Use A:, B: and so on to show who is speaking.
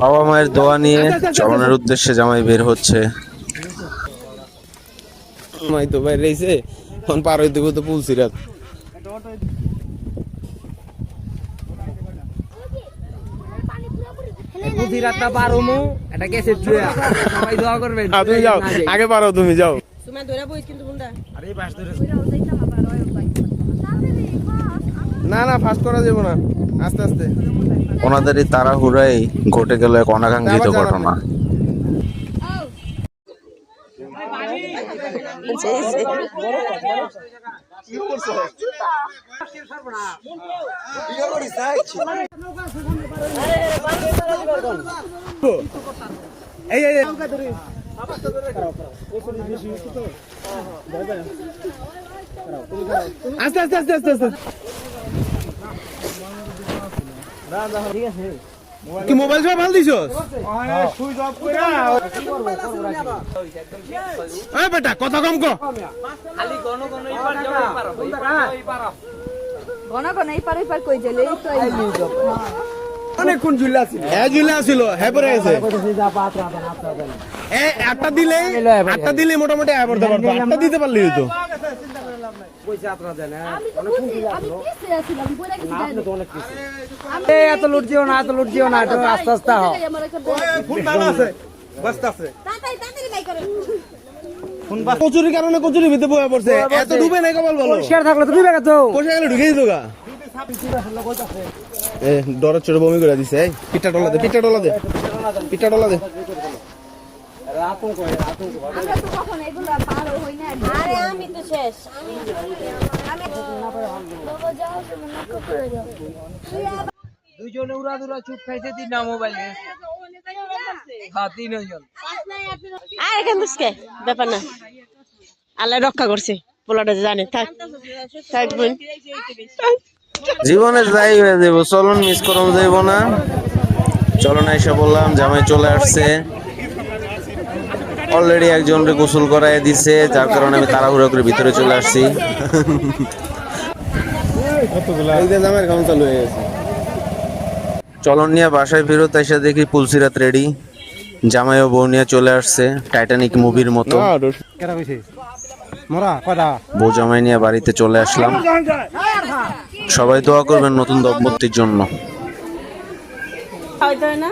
A: বাবা মায়ের দোয়া নিয়ে চলনের উদ্দেশ্যে জামাই বের হচ্ছে।
B: মাই তো বাইরে রইছে ফোন পার হইতে তো পুলসিরাত
C: পুলসিরাতটা পার হমু এটা কেসে জুয়া সবাই দোয়া করবেন।
B: তুমি যাও আগে পারো, তুমি যাও।
C: তুমি ধরে বইছ কিন্তু কোনটা আরে পাশ ধরে
B: না না ফাস্ট করা যাবে না, আস্তে আস্তে।
A: ওনাদেরই তাড়াহুড়াই ঘটে গেল এক অনাকাঙ্ক্ষিত ঘটনা।
B: আস্তে আস্তে আস্তে আস্তে আস্তে। কি মোবাইল সব ভাল দিছস? এই বেটা কথা কম কো।
C: খালি গণ গণ এইবার যাও এইবার
D: ঘন ঘন এই পার কই গেলে এই তো এই নিউজ
B: অনেক কোন ঝুলা ছিল, হ্যাঁ ঝুলা ছিল, হ্যাঁ পরে গেছে। একটা দিলে মোটামুটি আয় করতে পারতো, একটা দিতে পারলি হইতো।
C: এত লুট দিও না, এত লুট দিও না, একটু আস্তে আস্তে হও।
B: কচুরির কারণে কচুরির ভিতরে বয়ে পড়ছে, এত ডুবে নাই কেবল বলো।
C: শেয়ার থাকলে তো ডুবে গেছো,
B: পয়সা গেলে ঢুকে দিত গা। ডরের চোরে বমি করে দিছে। পিঠা ডলা দে, পিঠা ডলা দে, পিঠা ডলা দে।
D: আমি তো শেষ
C: দুইজনে উড়াদুরা চুপ খাইছে, তিনটা মোবাইল হ্যাঁ তিনজন।
D: আর এখান থেকে ব্যাপার না, আল্লাহ রক্ষা করছে, পোলাটা জানে। থাক থাকবেন
A: জীবনে যাই হয়ে যাব, চলন মিস করুন যাইব না। চলন এসে বললাম জামাই চলে আসছে, অলরেডি একজনকে গোসল করাই দিছে, যার কারণে আমি তাড়াহুড়ো করে ভিতরে চলে আসছি।
B: জামাইয়ের খাওয়া চালু হয়ে গেছে।
A: চলন নিয়ে বাসায় ফেরত এসে দেখি পুলসিরাত রেডি, জামাই ও বউ নিয়ে চলে আসছে টাইটানিক মুভির মতো। বউ জামাই নিয়ে বাড়িতে চলে আসলাম। সবাই দোয়া করবেন নতুন দম্পতির জন্য।
D: হয়তো না।